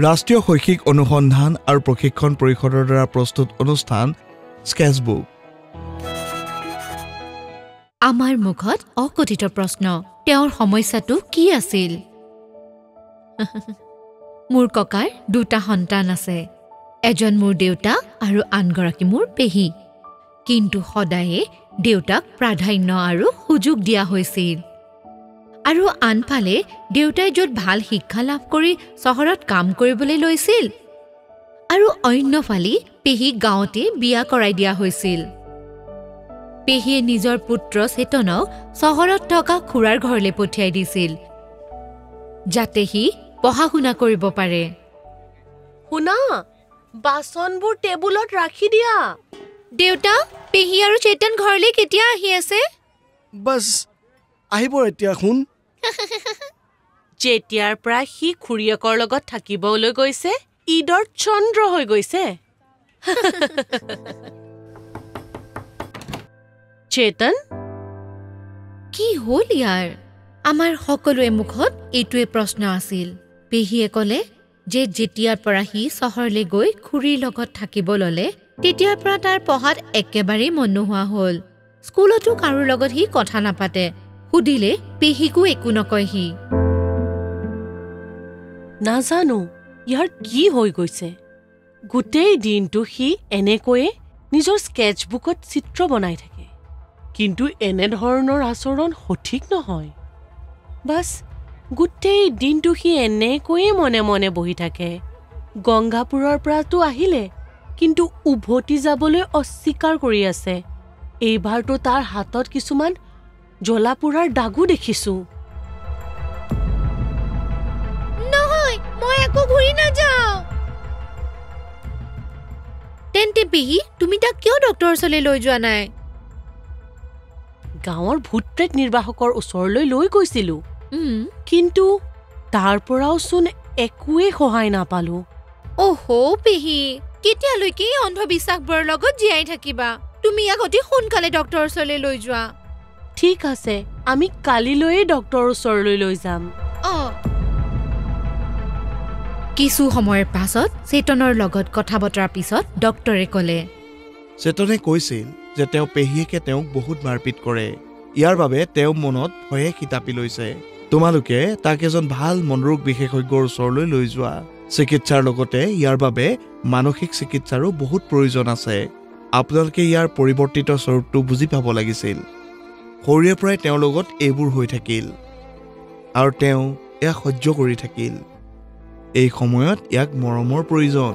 ৰাষ্ট্ৰীয় শৈক্ষিক অনুসন্ধান আৰু প্ৰশিক্ষণ পৰিষদৰ দ্বাৰা প্ৰস্তুত অনুষ্ঠান স্কেচবুক। আমাৰ মুখত অকথিত প্ৰশ্ন, তেওঁৰ সমস্যাটো কি আছিল? মোৰ ককাৰ 2টা সন্তান আছে। এজন মোৰ দেউতা আৰু আনগৰাকী মোৰ পেহী। কিন্তু সদায়ে দেউতাক প্ৰাধান্য আৰু সুযোগ দিয়া হৈছিল। আৰু আনফালে দেউতাই য'ত ভাল শিক্ষা লাভ কৰি চহৰত কাম কৰিবলৈ লৈছিল, আৰু অন্যফালে পেহীক গাঁৱতে বিয়া কৰাই দিয়া হৈছিল। পেহীয়ে নিজৰ পুত্ৰ চেতনক চহৰত থকা খুৰাৰ ঘৰলৈ পঠিয়াই দিছিল, যাতে সি পঢ়া-শুনা কৰিব পাৰে। শুনা, বাচনবোৰ টেবুলত ৰাখি দিয়া। দেউতা, পেহী আৰু চেতন ঘৰলৈ কেতিয়া আহি আছে? বাছ আহিব এতিয়া। শুন, যেতিয়াৰ পৰা সি খুৰীয়েকৰ লগত থাকিবলৈ গৈছে, ঈদৰ চন্দ্ৰ হৈ গৈছে। চেতন, কি হ'ল ইয়াৰ? আমাৰ সকলোৰে মুখত এইটোৱে প্ৰশ্ন আছিল। পেহীয়ে ক'লে যে যেতিয়াৰ পৰা সি চহৰলৈ গৈ খুৰীৰ লগত থাকিব ল'লে, তেতিয়াৰ পৰা তাৰ পঢ়াত একেবাৰেই মন নোহোৱা হ'ল। স্কুলতো কাৰোৰ লগত সি কথা নাপাতে। সুধিলে পেহীকো একো নকয় সি। নাজানো ইয়াৰ কি হৈ গৈছে। গোটেই দিনটো সি এনেকৈয়ে নিজৰ স্কেচবুকত চিত্ৰ বনাই থাকে, কিন্তু এনেধৰণৰ আচৰণ সঠিক নহয়। বাছ গোটেই দিনটো সি এনেকৈয়ে মনে মনে বহি থাকে। গংগাপুৰৰ পৰাতো আহিলে, কিন্তু উভতি যাবলৈ অস্বীকাৰ কৰি আছে। এইবাৰতো তাৰ হাতত কিছুমান জ্বলা পোৰাৰ দাগো দেখিছো। নহয়, মই একো ঘূৰি নাযাওঁ। তেন্তে পেহী, তুমি তাক কিয় ডক্টৰৰ ওচৰলৈ লৈ যোৱা নাই? গাঁৱৰ ভূত প্ৰেত নিৰ্বাহকৰ ওচৰলৈ লৈ গৈছিলো, কিন্তু তাৰ পৰাও চোন একোৱেই সহায় নাপালো। অহো পেহী, কেতিয়ালৈকে এই অন্ধবিশ্বাসবোৰৰ লগত জীয়াই থাকিবা? তুমি ইয়াক অতি সোনকালে ডক্টৰৰ ওচৰলৈ লৈ যোৱা। ঠিক আছে, আমি কালিলৈয়ে ডক্টৰৰ ওচৰলৈ লৈ যাম। কিছু সময়ৰ পাছত চেতনৰ লগত কথা বতৰাৰ পিছত ডক্টৰে ক'লে, চেতনে কৈছিল যে তেওঁ পেহীয়েকে তেওঁক বহুত মাৰপিট কৰে। ইয়াৰ বাবে তেওঁ মনত ভয়ে কিতাপি লৈছে। তোমালোকে তাক এজন ভাল মনোৰোগ বিশেষজ্ঞৰ ওচৰলৈ লৈ যোৱা। চিকিৎসাৰ লগতে ইয়াৰ বাবে মানসিক চিকিৎসাৰো বহুত প্ৰয়োজন আছে। আপোনালোকে ইয়াৰ পৰিৱৰ্তিত স্বৰূপটো বুজি পাব লাগিছিল। সৰুৰে পৰাই তেওঁৰ লগত এইবোৰ হৈ থাকিল, আৰু তেওঁ ইয়াক সহ্য কৰি থাকিল। এই সময়ত ইয়াক মৰমৰ প্ৰয়োজন।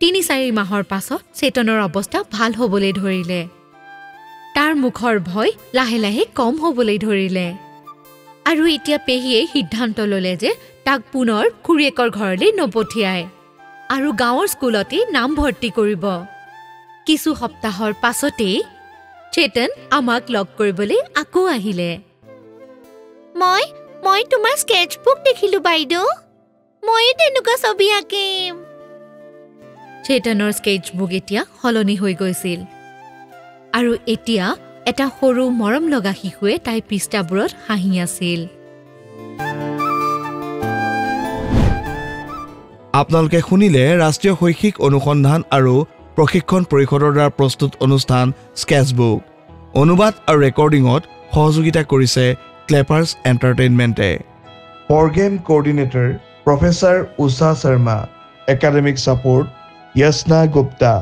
3-4 মাহৰ পাছত চেতনৰ অৱস্থা ভাল হ'বলৈ ধৰিলে। তাৰ মুখৰ ভয় লাহে লাহে কম হ'বলৈ ধৰিলে। আৰু এতিয়া পেহীয়ে সিদ্ধান্ত ল'লে যে তাক পুনৰ খুৰীয়েকৰ ঘৰলৈ নপঠিয়ায়, আৰু গাঁৱৰ স্কুলতে নাম ভৰ্তি কৰিব। কিছু সপ্তাহৰ পাছতেই চেতন আমাক লগ কৰিবলৈ আকৌ আহিলে। মই তোমাৰ স্কেচবুক দেখিলো বাইদেউ, মইও তেনেকুৱা ছবি আঁকিম। চেতনৰ স্কেচবুক এতিয়া সলনি হৈ গৈছিল, আৰু এতিয়া এটা সৰু মৰম লগা শিশুৱে তাইৰ পৃষ্ঠাবোৰত হাঁহি আছিল। আপোনালোকে শুনিলে ৰাষ্ট্ৰীয় শৈক্ষিক অনুসন্ধান আৰু প্ৰশিক্ষণ পৰিষদৰ দ্বাৰা প্ৰস্তুত অনুষ্ঠান স্কেচবুক। অনুবাদ আৰু ৰেকৰ্ডিঙত সহযোগিতা কৰিছে ক্লেপাৰ্ছ এণ্টাৰটেইনমেণ্টে। Program coordinator professor Usha Sharma. Academic support Yachna Gupta.